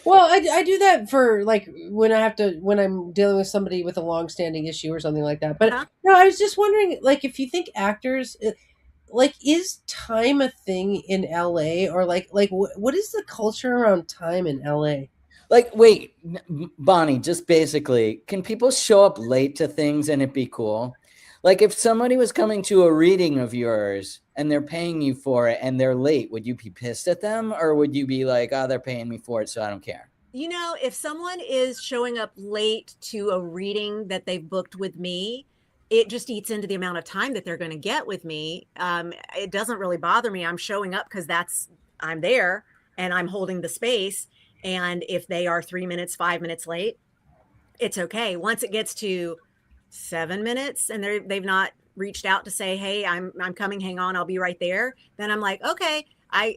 Well, I do that for like when I'm dealing with somebody with a long-standing issue or something like that. But no, I was just wondering, like, if you think actors, like, is time a thing in LA, or what is the culture around time in LA? Like, wait, Bonnie, just basically, can people show up late to things and it be cool? Like, if somebody was coming to a reading of yours and they're paying you for it and they're late, would you be pissed at them, or would you be like, oh, they're paying me for it, so I don't care? You know, if someone is showing up late to a reading that they've booked with me, it just eats into the amount of time that they're going to get with me. It doesn't really bother me. I'm showing up because I'm there and I'm holding the space. And if they are 3 minutes, 5 minutes late, it's okay. Once it gets to 7 minutes and they've not reached out to say, hey, I'm coming, hang on, I'll be right there, then I'm like, okay,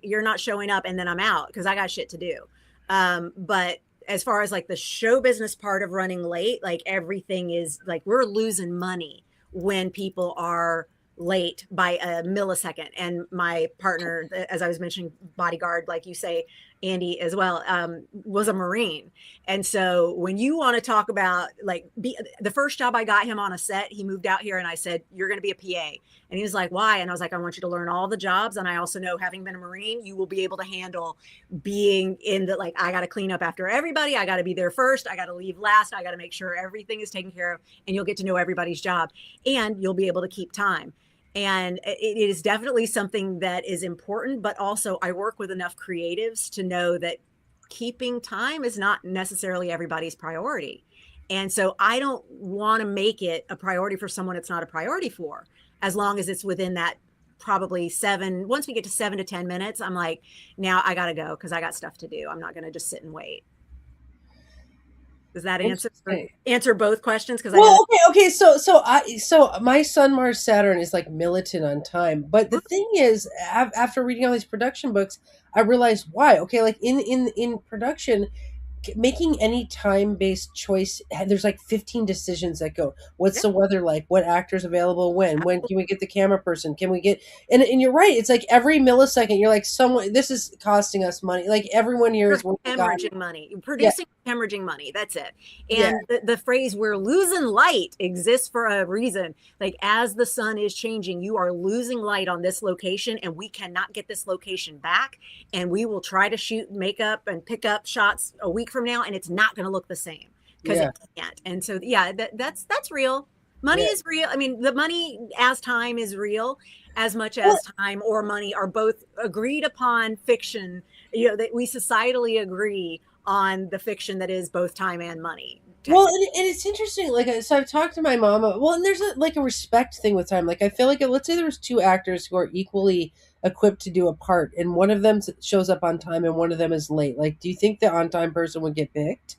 you're not showing up, and then I'm out because I got shit to do. But as far as like the show business part of running late, like everything is like, we're losing money when people are late by a millisecond. And my partner, as I was mentioning, bodyguard, like you say, Andy as well, was a Marine. And so when you want to talk about like the first job I got him on a set, he moved out here and I said, you're going to be a PA. And he was like, why? And I was like, I want you to learn all the jobs. And I also know, having been a Marine, you will be able to handle being in the, like, I got to clean up after everybody. I got to be there first. I got to leave last. I got to make sure everything is taken care of, and you'll get to know everybody's job and you'll be able to keep time. And it is definitely something that is important, but also I work with enough creatives to know that keeping time is not necessarily everybody's priority. And so I don't want to make it a priority for someone it's not a priority for, as long as it's within that probably once we get to 7 to 10 minutes, I'm like, now I got to go because I got stuff to do. I'm not going to just sit and wait. Does that answer both questions? Because okay. So my son Mars Saturn is like militant on time, but the thing is, after reading all these production books, I realized why. Okay, like in production, making any time-based choice, there's like 15 decisions that go. What's the weather like? What actor's available when can we get the camera person? Can we get and you're right, it's like every millisecond you're like, someone, this is costing us money. Like everyone here is hemorrhaging money, producing hemorrhaging money. That's it. And the phrase "we're losing light" exists for a reason. Like, as the sun is changing, you are losing light on this location, and we cannot get this location back. And we will try to shoot makeup and pick up shots a week from now, and it's not going to look the same because it can't. And so that's real. Money is real. I mean, the money as time is real, as much as time or money are both agreed upon fiction. You know, that we societally agree on the fiction that is both time and money. Well, and it's interesting. Like, so I've talked to my mom. Well, and there's a respect thing with time. Like, I feel like, let's say there was two actors who are equally equipped to do a part, and one of them shows up on time and one of them is late. Like, do you think the on-time person would get picked?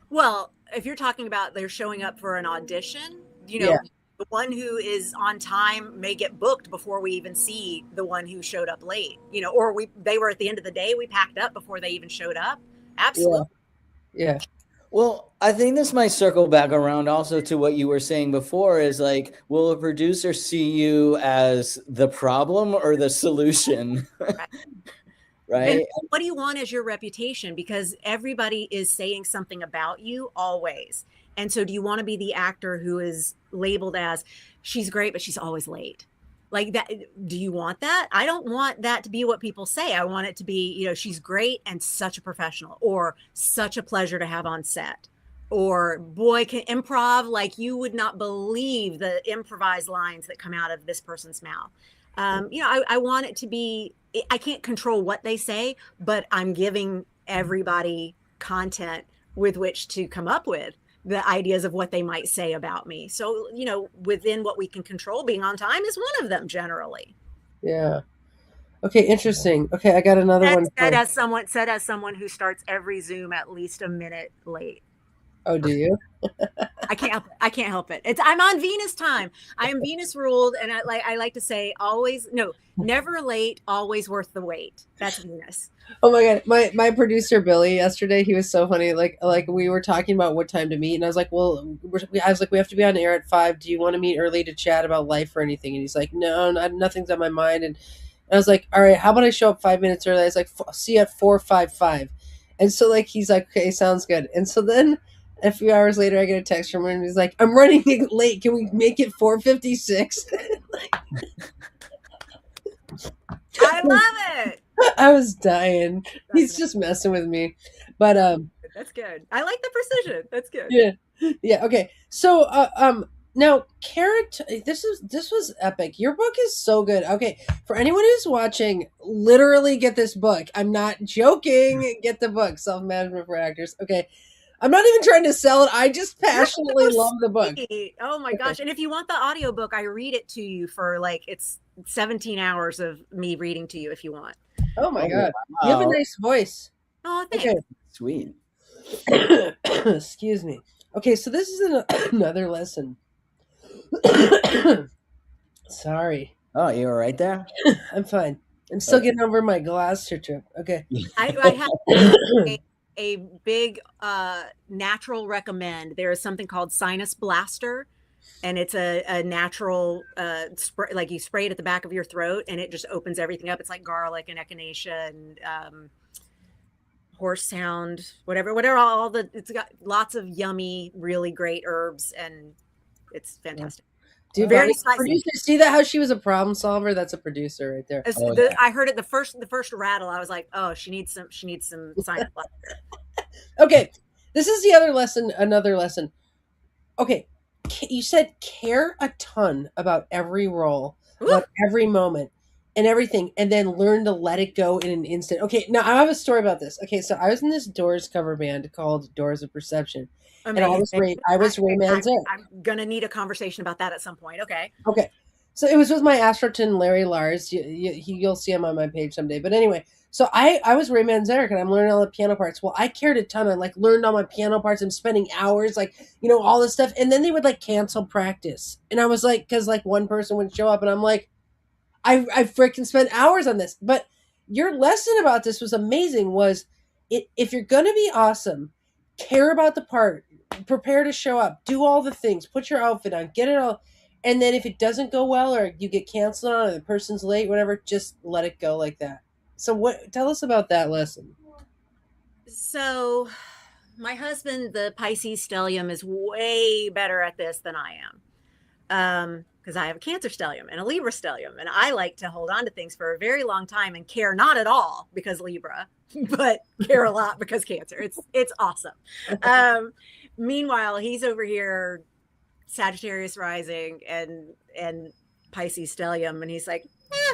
Well, if you're talking about they're showing up for an audition, you know, The one who is on time may get booked before we even see the one who showed up late, or they were at the end of the day, we packed up before they even showed up. Absolutely. Yeah. Well, I think this might circle back around also to what you were saying before is like, will a producer see you as the problem or the solution? Right. Right. And what do you want as your reputation? Because everybody is saying something about you always. And so do you want to be the actor who is labeled as she's great, but she's always late? Like that, do you want that? I don't want that to be what people say. I want it to be, she's great and such a professional, or such a pleasure to have on set, or boy, can improv like you would not believe the improvised lines that come out of this person's mouth. I want it to be, I can't control what they say, but I'm giving everybody content with which to come up with the ideas of what they might say about me. So, within what we can control, being on time is one of them generally. Yeah. Okay, interesting. Okay, I got another one. Said as someone who starts every Zoom at least a minute late. Oh, do you? I can't help it. I'm on Venus time. I am Venus ruled, and I like to say never late, always worth the wait. That's Venus. Oh my god, my producer Billy yesterday, he was so funny. Like we were talking about what time to meet, and I was like, well, we have to be on air at 5. Do you want to meet early to chat about life or anything? And he's like, no, nothing's on my mind. And I was like, all right, how about I show up 5 minutes early? I was like, see you at 4:55. And so like he's like, okay, sounds good. And so then a few hours later, I get a text from him, and he's like, I'm running late. Can we make it 4:56? I love it. I was dying. He's just messing with me. But that's good. I like the precision. That's good. Yeah. Okay. So now Carrot, this was epic. Your book is so good. Okay, for anyone who's watching, literally get this book. I'm not joking. Get the book, Self Management for Actors. Okay. I'm not even trying to sell it. I just passionately love the book. Oh my gosh. And if you want the audiobook, I read it to you for it's 17 hours of me reading to you if you want. Oh my god. Wow. You have a nice voice. Oh, thanks. Okay. Sweet. Excuse me. Okay, so this is another lesson. Sorry. Oh, you all right there? I'm fine. I'm still getting over my Gloucester trip. Okay. I have a big natural recommend. There is something called Sinus Blaster, and it's a natural spray, like you spray it at the back of your throat and it just opens everything up. It's like garlic and echinacea and horse sound, whatever, it's got lots of yummy, really great herbs, and it's fantastic. Dude, very producer, see that how she was a problem solver? That's a producer right there. I heard it the first rattle. I was like, oh, she needs some Sinus Blaster. Okay, this is the other lesson. Another lesson. Okay, you said care a ton about every role, about every moment, and everything, and then learn to let it go in an instant. Okay, now I have a story about this. Okay, so I was in this Doors cover band called Doors of Perception. Amazing. And I was Ray Manzarek. I'm gonna need a conversation about that at some point. Okay. So it was with my astroturn Larry Lars. You'll see him on my page someday. But anyway, so I was Ray Manzarek, and I'm learning all the piano parts. Well, I cared a ton. I learned all my piano parts and spending hours, all this stuff. And then they would cancel practice, and I was like, because one person would show up, and I'm like, I freaking spent hours on this. But your lesson about this was amazing. If you're gonna be awesome, care about the part, prepare to show up, do all the things, put your outfit on, get it all. And then if it doesn't go well, or you get canceled on, or the person's late, whatever, just let it go like that. So tell us about that lesson. So my husband, the Pisces stellium, is way better at this than I am. Because I have a Cancer stellium and a Libra stellium, and I like to hold on to things for a very long time and care not at all because Libra, but care a lot because Cancer. It's awesome. Meanwhile, he's over here, Sagittarius rising and Pisces stellium, and he's like,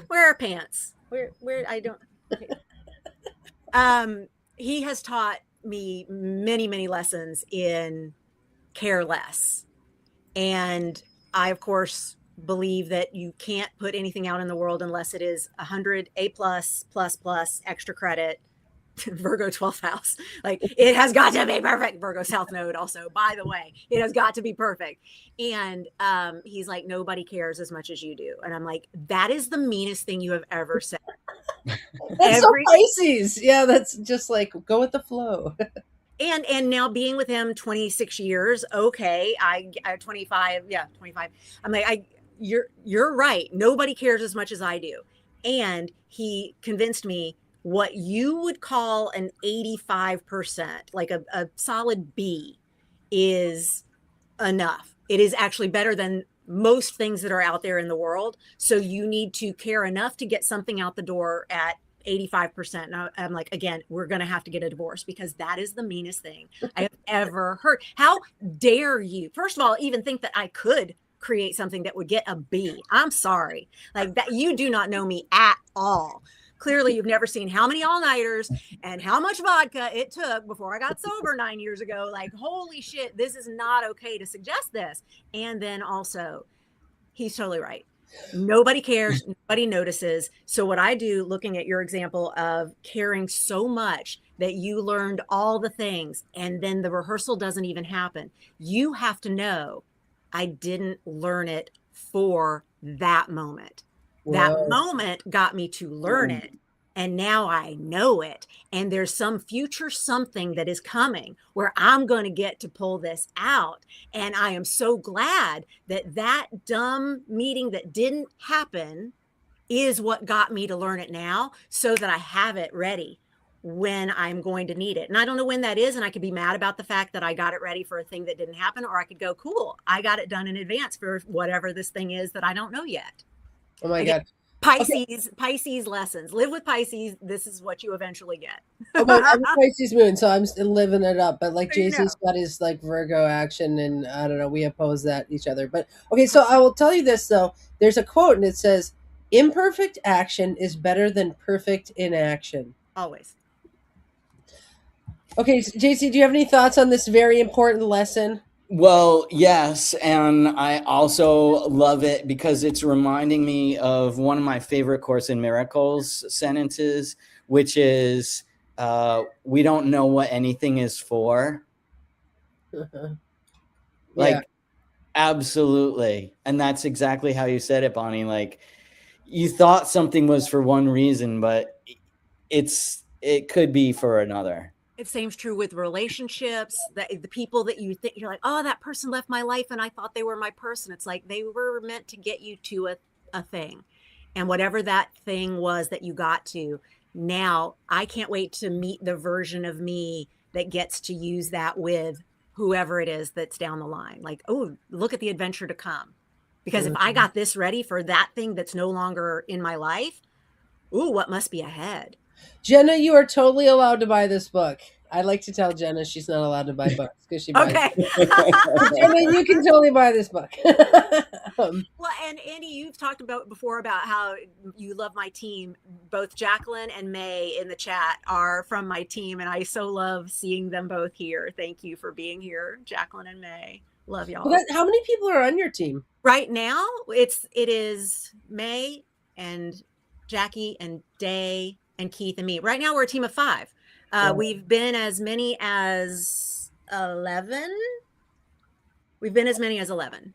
where are pants? Where I don't. Okay. He has taught me many, many lessons in care less, and I, of course, believe that you can't put anything out in the world unless it is 100 A+, extra credit, Virgo 12th house. Like, it has got to be perfect. Virgo South Node also, by the way, it has got to be perfect. And he's like, nobody cares as much as you do. And I'm like, that is the meanest thing you have ever said. That's so Pisces. Yeah, that's just like go with the flow. And now being with him 26 years, okay, I 25, yeah, 25. I'm like, you're right. Nobody cares as much as I do. And he convinced me what you would call an 85%, like a solid B, is enough. It is actually better than most things that are out there in the world. So you need to care enough to get something out the door at 85%. And I'm like, again, we're going to have to get a divorce because that is the meanest thing I have ever heard. How dare you, first of all, even think that I could create something that would get a B? I'm sorry. Like that, you do not know me at all. Clearly, you've never seen how many all-nighters and how much vodka it took before I got sober 9 years ago. Like, holy shit, this is not okay to suggest this. And then also, he's totally right. Nobody cares. Nobody notices. So what I do, looking at your example of caring so much that you learned all the things and then the rehearsal doesn't even happen, you have to know I didn't learn it for that moment. That moment got me to learn it. And now I know it. And there's some future something that is coming where I'm going to get to pull this out. And I am so glad that that dumb meeting that didn't happen is what got me to learn it now so that I have it ready when I'm going to need it. And I don't know when that is. And I could be mad about the fact that I got it ready for a thing that didn't happen. Or I could go, cool, I got it done in advance for whatever this thing is that I don't know yet. Oh my God. Pisces lessons. Live with Pisces. This is what you eventually get. I'm a Pisces moon, so I'm still living it up. But like JC's got his like Virgo action, and I don't know, we oppose that each other. But okay, so I will tell you this though. There's a quote, and it says, "Imperfect action is better than perfect inaction." Always. Okay, so JC, do you have any thoughts on this very important lesson? Well, yes, and I also love it because it's reminding me of one of my favorite Course in Miracles sentences, which is, we don't know what anything is for. Like, absolutely. And that's exactly how you said it, Bonnie. Like, you thought something was for one reason, but it could be for another. It seems true with relationships, that the people that you think you're like, oh, that person left my life and I thought they were my person. It's like they were meant to get you to a thing. And whatever that thing was that you got to, now I can't wait to meet the version of me that gets to use that with whoever it is that's down the line. Like, oh, look at the adventure to come. Because if I got this ready for that thing that's no longer in my life, ooh, what must be ahead? Jenna, you are totally allowed to buy this book. I like to tell Jenna she's not allowed to buy books because she buys. Okay. Jenna, you can totally buy this book. Well, and Andy, you've talked about before about how you love my team. Both Jacqueline and May in the chat are from my team, and I so love seeing them both here. Thank you for being here, Jacqueline and May. Love y'all. Well, how many people are on your team? Right now, it is May and Jackie and Day and Keith and me. Right now, we're a team of 5. We've been as many as 11. We've been as many as 11.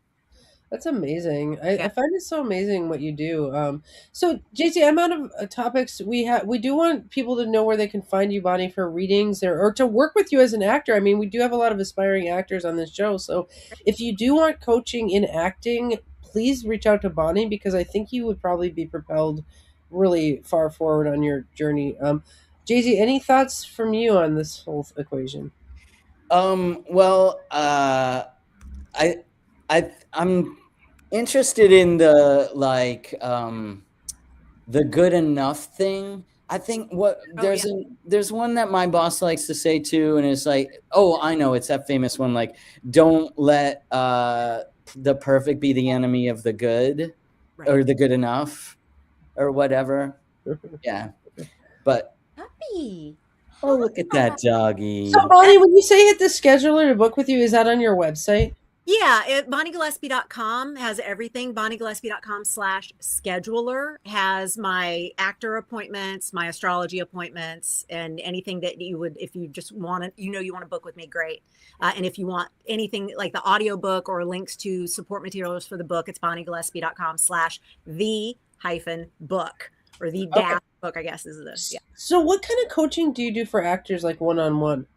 That's amazing. I find it so amazing what you do. So JC, I'm out of topics. We do want people to know where they can find you, Bonnie, for readings or to work with you as an actor. I mean, we do have a lot of aspiring actors on this show. So if you do want coaching in acting, please reach out to Bonnie because I think you would probably be propelled really far forward on your journey. JC, any thoughts from you on this whole equation? Well, I'm interested in the the good enough thing. I think there's one that my boss likes to say too, and it's like, oh, I know, it's that famous one, like, don't let the perfect be the enemy of the good, right, or the good enough, or whatever. Yeah, but puppy. Oh, look at that doggy. So, Bonnie, when you say hit the scheduler to book with you, is that on your website? Yeah, BonnieGillespie.com has everything. BonnieGillespie.com/scheduler has my actor appointments, my astrology appointments, and anything that you would, if you just want to, you want to book with me, great. And if you want anything like the audiobook or links to support materials for the book, it's BonnieGillespie.com/the-book or the Okay. dash book, I guess is the, yeah. So, what kind of coaching do you do for actors, like one-on-one?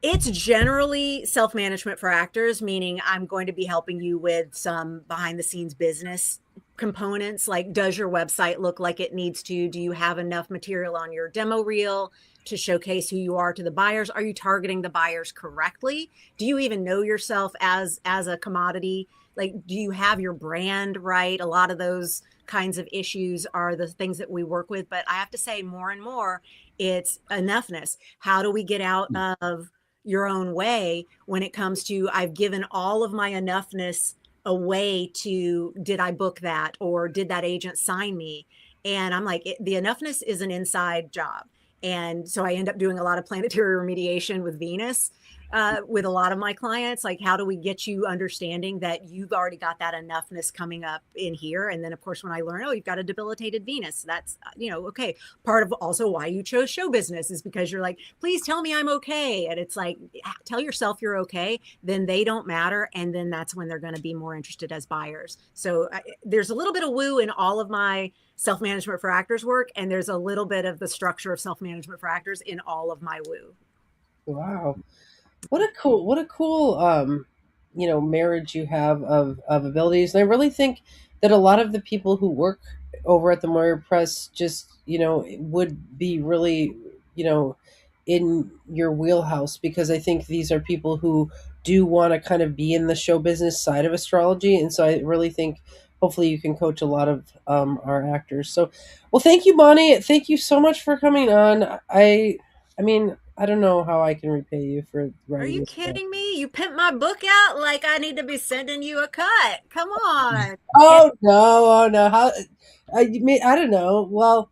It's generally self-management for actors, meaning I'm going to be helping you with some behind the scenes business components. Like, does your website look like it needs to? Do you have enough material on your demo reel to showcase who you are to the buyers? Are you targeting the buyers correctly? Do you even know yourself as a commodity? Like, do you have your brand right? A lot of those kinds of issues are the things that we work with. But I have to say, more and more, it's enoughness. How do we get out of your own way when it comes to I've given all of my enoughness away to did I book that or did that agent sign me? And I'm like, the enoughness is an inside job. And so I end up doing a lot of planetary remediation with Venus with a lot of my clients. Like, how do we get you understanding that you've already got that enoughness coming up in here? And then, of course, when I learn, oh, you've got a debilitated Venus, that's, okay. Part of also why you chose show business is because you're like, please tell me I'm okay. And it's like, tell yourself you're okay, then they don't matter. And then that's when they're going to be more interested as buyers. So there's a little bit of woo in all of my self-management for actors work. And there's a little bit of the structure of self-management for actors in all of my woo. Wow. What a cool marriage you have of abilities. And I really think that a lot of the people who work over at the Moyer Press just, would be really, in your wheelhouse, because I think these are people who do want to kind of be in the show business side of astrology. And so I really think hopefully you can coach a lot of our actors. So, well, thank you, Bonnie. Thank you so much for coming on. I mean, I don't know how I can repay you for Are writing you this book. kidding me? You pimped my book out like I need to be sending you a cut. Come on. Oh no! Oh no! How? I don't know. Well,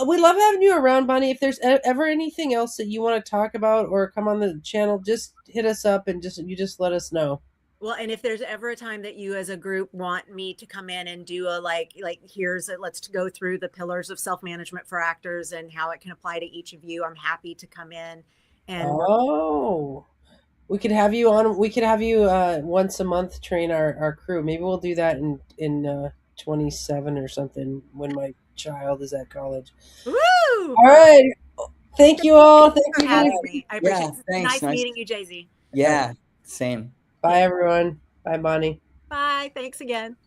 we love having you around, Bonnie. If there's ever anything else that you want to talk about or come on the channel, just hit us up and just let us know. Well, and if there's ever a time that you as a group want me to come in and do a let's go through the pillars of self-management for actors and how it can apply to each of you, I'm happy to come in and work. Oh, we could have you on. We could have you once a month train our crew. Maybe we'll do that in 27 or something when my child is at college. Woo! All right. Thank you all. Thank For you. having me. I appreciate Yeah, it. thanks. Nice meeting you, Jay-Z. Yeah, same. Bye, everyone. Bye, Bonnie. Bye. Thanks again.